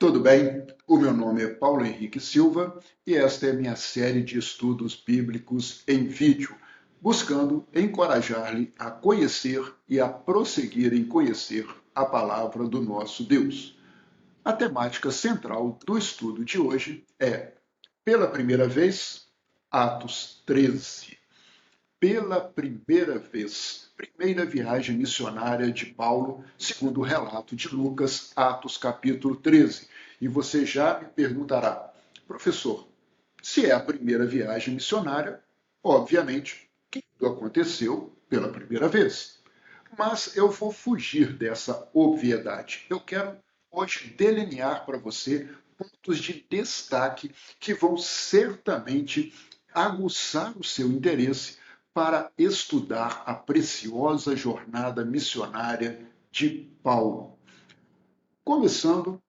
Tudo bem? O meu nome é Paulo Henrique Silva e esta é minha série de estudos bíblicos em vídeo, buscando encorajar-lhe a conhecer e a prosseguir em conhecer a palavra do nosso Deus. A temática central do estudo de hoje é, pela primeira vez, Atos 13. Pela primeira vez, primeira viagem missionária de Paulo, segundo o relato de Lucas, Atos capítulo 13. E você já me perguntará, professor, se é a primeira viagem missionária, obviamente, tudo aconteceu pela primeira vez. Mas eu vou fugir dessa obviedade. Eu quero hoje delinear para você pontos de destaque que vão certamente aguçar o seu interesse para estudar a preciosa jornada missionária de Paulo. Começando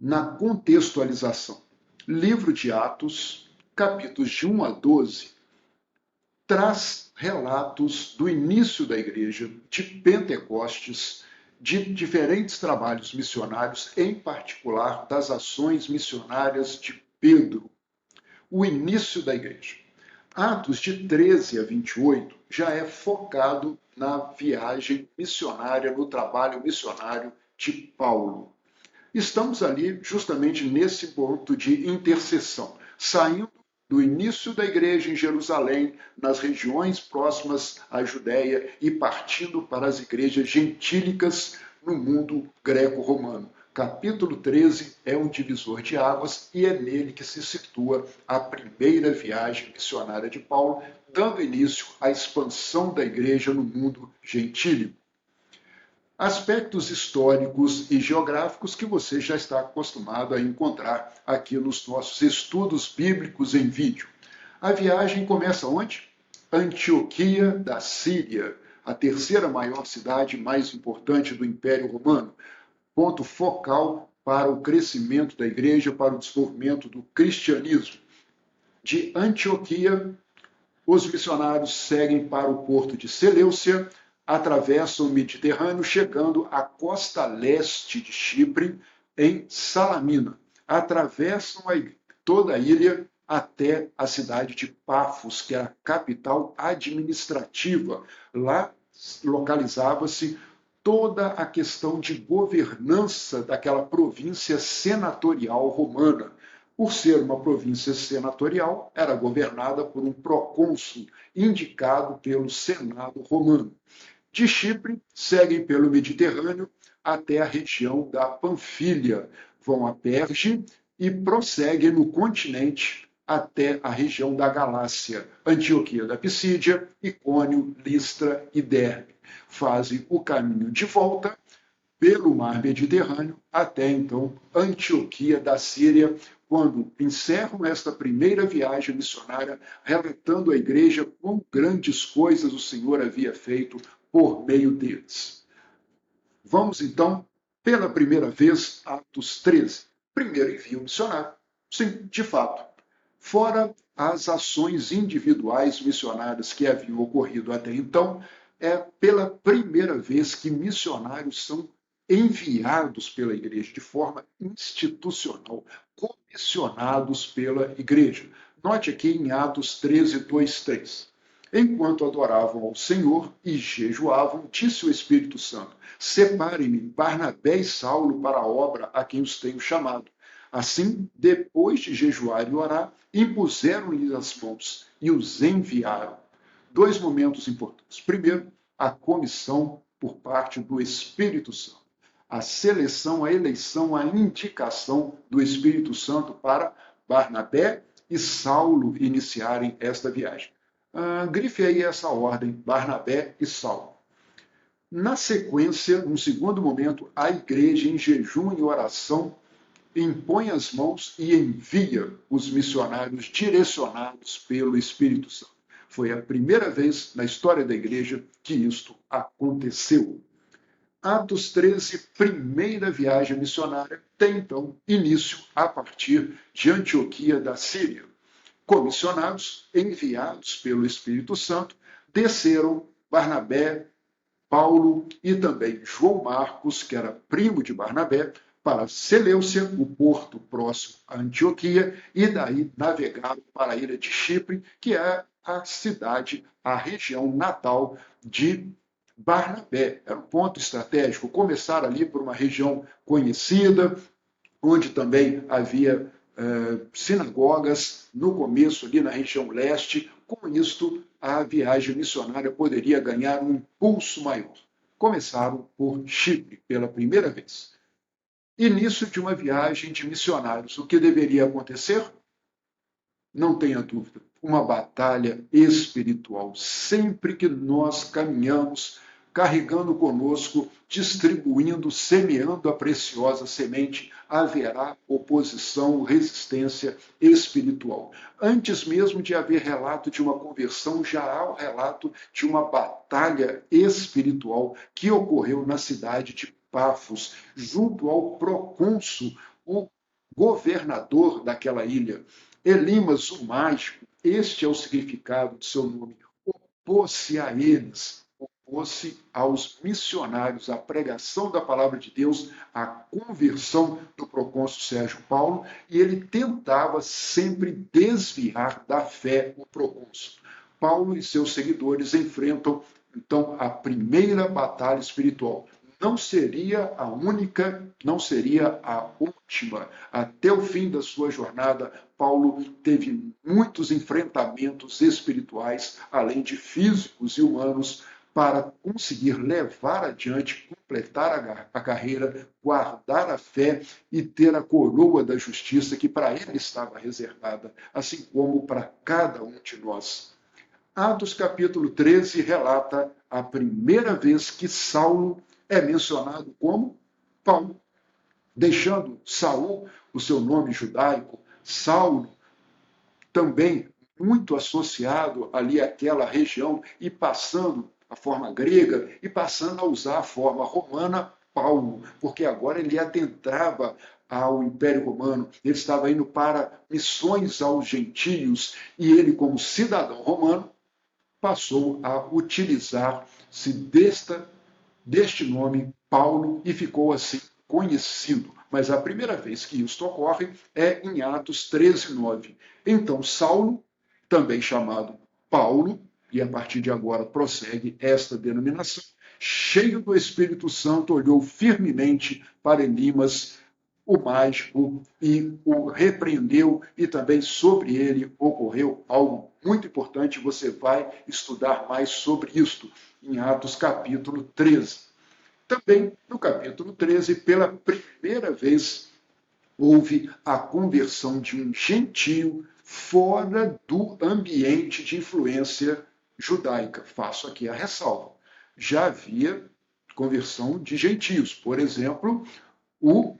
na contextualização. Livro de Atos, capítulos de 1 a 12, traz relatos do início da igreja, de Pentecostes, de diferentes trabalhos missionários, em particular das ações missionárias de Pedro, o início da igreja. Atos de 13 a 28 já é focado na viagem missionária, no trabalho missionário de Paulo. Estamos ali justamente nesse ponto de interseção, saindo do início da igreja em Jerusalém, nas regiões próximas à Judéia e partindo para as igrejas gentílicas no mundo greco-romano. Capítulo 13 é um divisor de águas e é nele que se situa a primeira viagem missionária de Paulo, dando início à expansão da igreja no mundo gentílico. Aspectos históricos e geográficos que você já está acostumado a encontrar aqui nos nossos estudos bíblicos em vídeo. A viagem começa onde? Antioquia da Síria, a terceira maior cidade mais importante do Império Romano, ponto focal para o crescimento da igreja, para o desenvolvimento do cristianismo. De Antioquia, os missionários seguem para o porto de Seleucia, atravessam o Mediterrâneo, chegando à costa leste de Chipre, em Salamina. Atravessam toda a ilha até a cidade de Pafos, que é a capital administrativa. Lá localizava-se toda a questão de governança daquela província senatorial romana. Por ser uma província senatorial, era governada por um procônsul indicado pelo Senado romano. De Chipre, seguem pelo Mediterrâneo até a região da Panfilha, vão a Perge e prosseguem no continente até a região da Galácia, Antioquia da Pisídia, Icônio, Listra e Derbe. Fazem o caminho de volta pelo mar Mediterrâneo até então Antioquia da Síria, quando encerram esta primeira viagem missionária, relatando à igreja quão grandes coisas o Senhor havia feito por meio deles. Vamos então, pela primeira vez, Atos 13. Primeiro envio missionário. Sim, de fato. Fora as ações individuais missionárias que haviam ocorrido até então, é pela primeira vez que missionários são enviados pela igreja de forma institucional, comissionados pela igreja. Note aqui em Atos 13, 2, 3. Enquanto adoravam ao Senhor e jejuavam, disse o Espírito Santo: separem-me Barnabé e Saulo para a obra a quem os tenho chamado. Assim, depois de jejuar e orar, impuseram-lhes as mãos e os enviaram. Dois momentos importantes. Primeiro, a comissão por parte do Espírito Santo. A seleção, a eleição, a indicação do Espírito Santo para Barnabé e Saulo iniciarem esta viagem. Grife aí essa ordem, Barnabé e Saulo. Na sequência, num segundo momento, a igreja, em jejum e oração, impõe as mãos e envia os missionários direcionados pelo Espírito Santo. Foi a primeira vez na história da igreja que isto aconteceu. Atos 13, primeira viagem missionária, tem então início a partir de Antioquia da Síria. Comissionados, enviados pelo Espírito Santo, desceram Barnabé, Paulo e também João Marcos, que era primo de Barnabé, para Seleucia, o porto próximo a Antioquia, e daí navegaram para a ilha de Chipre, que é a cidade, a região natal de Barnabé. Era um ponto estratégico. Começaram ali por uma região conhecida, onde também havia sinagogas no começo, ali na região leste. Com isto, a viagem missionária poderia ganhar um impulso maior. Começaram por Chipre pela primeira vez. Início de uma viagem de missionários. O que deveria acontecer? Não tenha dúvida, uma batalha espiritual. Sempre que nós caminhamos, carregando conosco, distribuindo, semeando a preciosa semente, haverá oposição, resistência espiritual. Antes mesmo de haver relato de uma conversão, já há o relato de uma batalha espiritual que ocorreu na cidade de Pafos, junto ao procônsul, o governador daquela ilha. Elimas, o mágico, este é o significado de seu nome, opôs-se a eles, opôs-se aos missionários, à pregação da palavra de Deus, à conversão do procônsul Sérgio Paulo, e ele tentava sempre desviar da fé o procônsul. Paulo e seus seguidores enfrentam, então, a primeira batalha espiritual. Não seria a única, não seria a última. Até o fim da sua jornada, Paulo teve muitos enfrentamentos espirituais, além de físicos e humanos, para conseguir levar adiante, completar a carreira, guardar a fé e ter a coroa da justiça que para ele estava reservada, assim como para cada um de nós. Atos capítulo 13 relata a primeira vez que Saulo é mencionado como Paulo, deixando Saul, o seu nome judaico, Saulo, também muito associado ali àquela região, e passando a forma grega e passando a usar a forma romana, Paulo, porque agora ele adentrava ao Império Romano, ele estava indo para missões aos gentios, e ele, como cidadão romano, passou a utilizar-se deste nome, Paulo, e ficou assim conhecido. Mas a primeira vez que isso ocorre é em Atos 13:9. Então, Saulo, também chamado Paulo, e a partir de agora prossegue esta denominação, cheio do Espírito Santo, olhou firmemente para Elimas, o mágico, e o repreendeu, e também sobre ele ocorreu algo muito importante. Você vai estudar mais sobre isto em Atos capítulo 13. Também no capítulo 13, pela primeira vez, houve a conversão de um gentio fora do ambiente de influência judaica. Faço aqui a ressalva. Já havia conversão de gentios. Por exemplo, o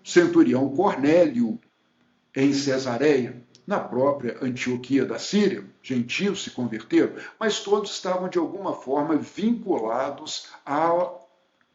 centurião Cornélio, em Cesareia, na própria Antioquia da Síria, gentios se converteram, mas todos estavam de alguma forma vinculados à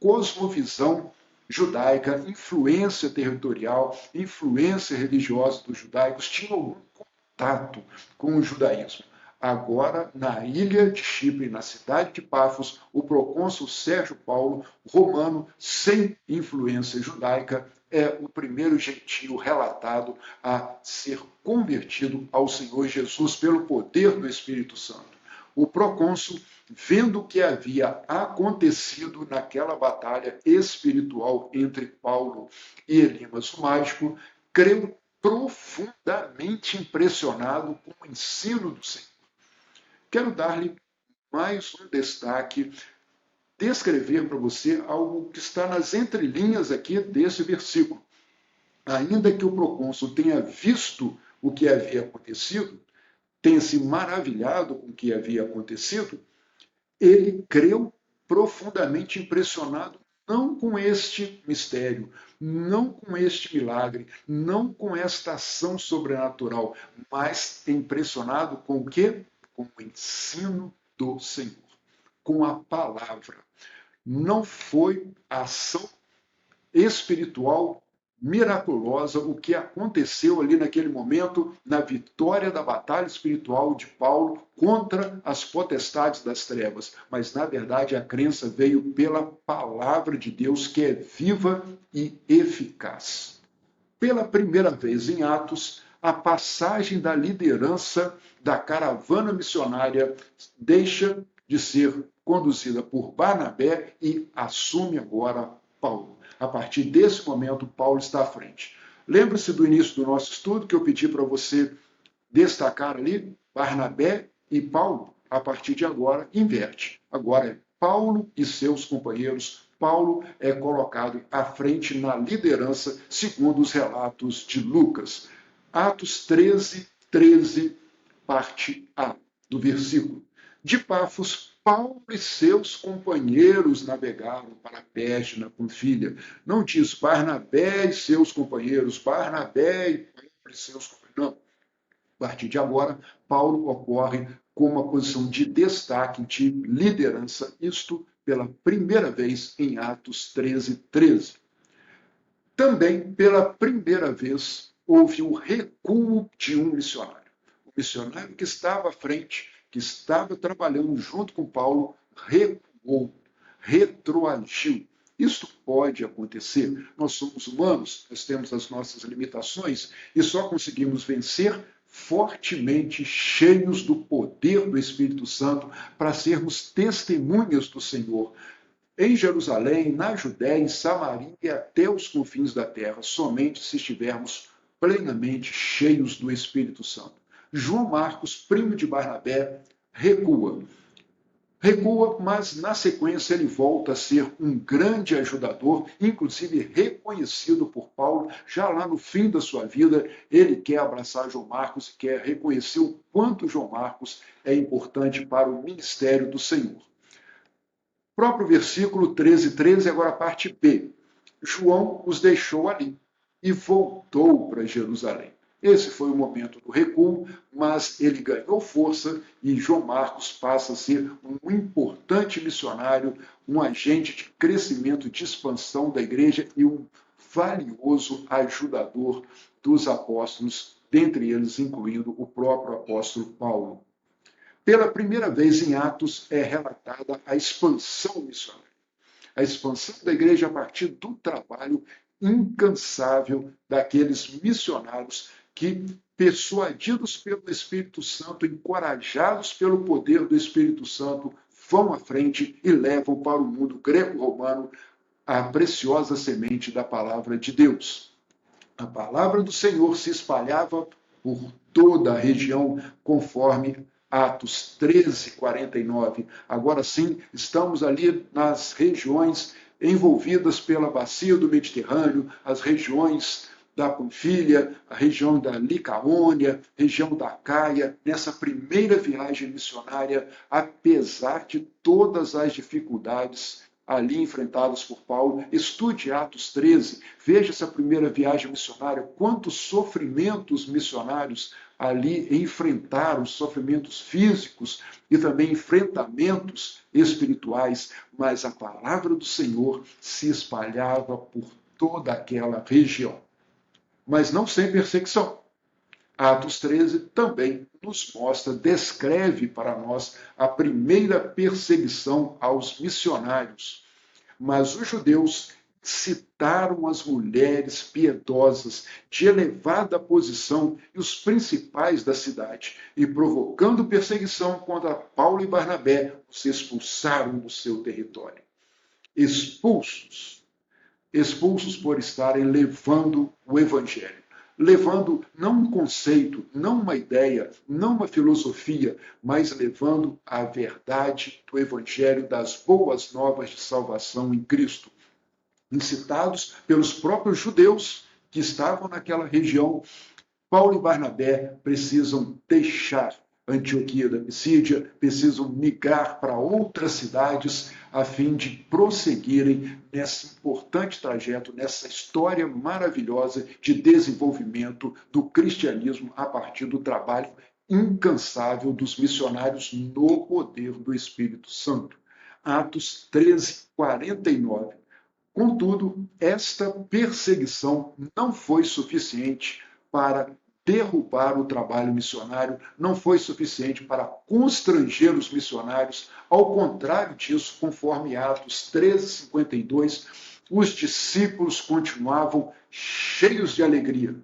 cosmovisão judaica, influência territorial, influência religiosa dos judaicos, tinham algum contato com o judaísmo. Agora, na ilha de Chipre, na cidade de Pafos, o procônsul Sérgio Paulo, romano, sem influência judaica, é o primeiro gentio relatado a ser convertido ao Senhor Jesus pelo poder do Espírito Santo. O procônsul, vendo o que havia acontecido naquela batalha espiritual entre Paulo e Elimas o mágico, creu profundamente impressionado com o ensino do Senhor. Quero dar-lhe mais um destaque, descrever para você algo que está nas entrelinhas aqui desse versículo. Ainda que o procônsul tenha visto o que havia acontecido, tenha se maravilhado com o que havia acontecido, ele creu profundamente impressionado, não com este mistério, não com este milagre, não com esta ação sobrenatural, mas impressionado com o quê? Com o ensino do Senhor, com a palavra. Não foi a ação espiritual miraculosa o que aconteceu ali naquele momento, na vitória da batalha espiritual de Paulo contra as potestades das trevas. Mas, na verdade, a crença veio pela palavra de Deus, que é viva e eficaz. Pela primeira vez em Atos, a passagem da liderança da caravana missionária deixa de ser conduzida por Barnabé e assume agora Paulo. A partir desse momento, Paulo está à frente. Lembre-se do início do nosso estudo que eu pedi para você destacar ali, Barnabé e Paulo. A partir de agora, inverte. Agora é Paulo e seus companheiros. Paulo é colocado à frente na liderança, segundo os relatos de Lucas. Atos 13, 13, parte A do versículo. De Pafos, Paulo e seus companheiros navegaram para Perge, na Panfilha. Não diz Barnabé e seus companheiros, Barnabé e Paulo e seus companheiros. Não. A partir de agora, Paulo ocorre com uma posição de destaque, de liderança, isto pela primeira vez em Atos 13, 13. Também, pela primeira vez, houve o recuo de um missionário. O missionário que estava à frente, que estava trabalhando junto com Paulo, recuou, retroagiu. Isso pode acontecer. Nós somos humanos, nós temos as nossas limitações e só conseguimos vencer fortemente cheios do poder do Espírito Santo para sermos testemunhas do Senhor em Jerusalém, na Judéia, em Samaria e até os confins da terra, somente se estivermos plenamente cheios do Espírito Santo. João Marcos, primo de Barnabé, recua. Recua, mas na sequência ele volta a ser um grande ajudador, inclusive reconhecido por Paulo. Já lá no fim da sua vida, ele quer abraçar João Marcos e quer reconhecer o quanto João Marcos é importante para o ministério do Senhor. Próprio versículo 13, 13, agora a parte B. João os deixou ali e voltou para Jerusalém. Esse foi o momento do recuo, mas ele ganhou força e João Marcos passa a ser um importante missionário, um agente de crescimento, de expansão da igreja e um valioso ajudador dos apóstolos, dentre eles incluindo o próprio apóstolo Paulo. Pela primeira vez em Atos é relatada a expansão missionária. A expansão da igreja a partir do trabalho incansável daqueles missionários que, persuadidos pelo Espírito Santo, encorajados pelo poder do Espírito Santo, vão à frente e levam para o mundo greco-romano a preciosa semente da palavra de Deus. A palavra do Senhor se espalhava por toda a região, conforme Atos 13, 49. Agora sim, estamos ali nas regiões envolvidas pela bacia do Mediterrâneo, as regiões da Panfilha, a região da Licaônia, região da Caia, nessa primeira viagem missionária, apesar de todas as dificuldades ali enfrentadas por Paulo. Estude Atos 13, veja essa primeira viagem missionária, quantos sofrimentos missionários ali enfrentaram, sofrimentos físicos e também enfrentamentos espirituais, mas a palavra do Senhor se espalhava por toda aquela região. Mas não sem perseguição. Atos 13 também nos mostra, descreve para nós a primeira perseguição aos missionários. Mas os judeus citaram as mulheres piedosas de elevada posição e os principais da cidade, e provocando perseguição contra Paulo e Barnabé, os expulsaram do seu território. Expulsos por estarem levando o evangelho. Levando não um conceito, não uma ideia, não uma filosofia, mas levando a verdade do Evangelho, das boas novas de salvação em Cristo. Incitados pelos próprios judeus que estavam naquela região, Paulo e Barnabé precisam deixar Antioquia da Pisídia, precisam migrar para outras cidades a fim de prosseguirem nesse importante trajeto, nessa história maravilhosa de desenvolvimento do cristianismo a partir do trabalho incansável dos missionários no poder do Espírito Santo. Atos 13, 49. Contudo, esta perseguição não foi suficiente para derrubar o trabalho missionário, não foi suficiente para constranger os missionários. Ao contrário disso, conforme Atos 13:52, os discípulos continuavam cheios de alegria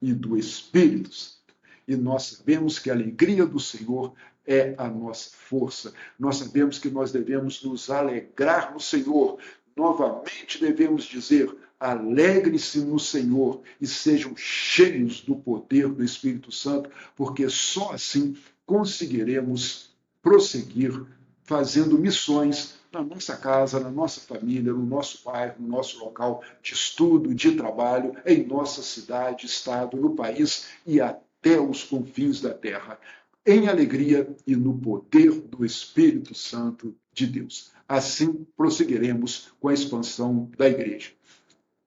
e do Espírito Santo. E nós sabemos que a alegria do Senhor é a nossa força. Nós sabemos que nós devemos nos alegrar no Senhor. Novamente devemos dizer: alegrem-se no Senhor e sejam cheios do poder do Espírito Santo, porque só assim conseguiremos prosseguir fazendo missões na nossa casa, na nossa família, no nosso bairro, no nosso local de estudo, de trabalho, em nossa cidade, estado, no país e até os confins da terra, em alegria e no poder do Espírito Santo de Deus. Assim prosseguiremos com a expansão da igreja.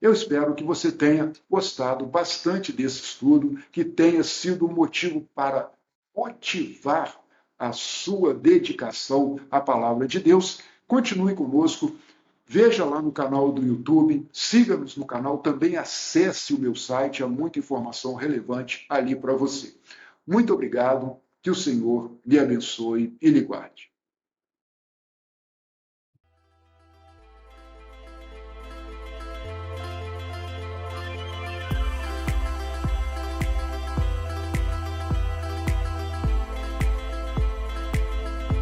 Eu espero que você tenha gostado bastante desse estudo, que tenha sido um motivo para motivar a sua dedicação à palavra de Deus. Continue conosco, veja lá no canal do YouTube, siga-nos no canal, também acesse o meu site, há muita informação relevante ali para você. Muito obrigado, que o Senhor lhe abençoe e lhe guarde.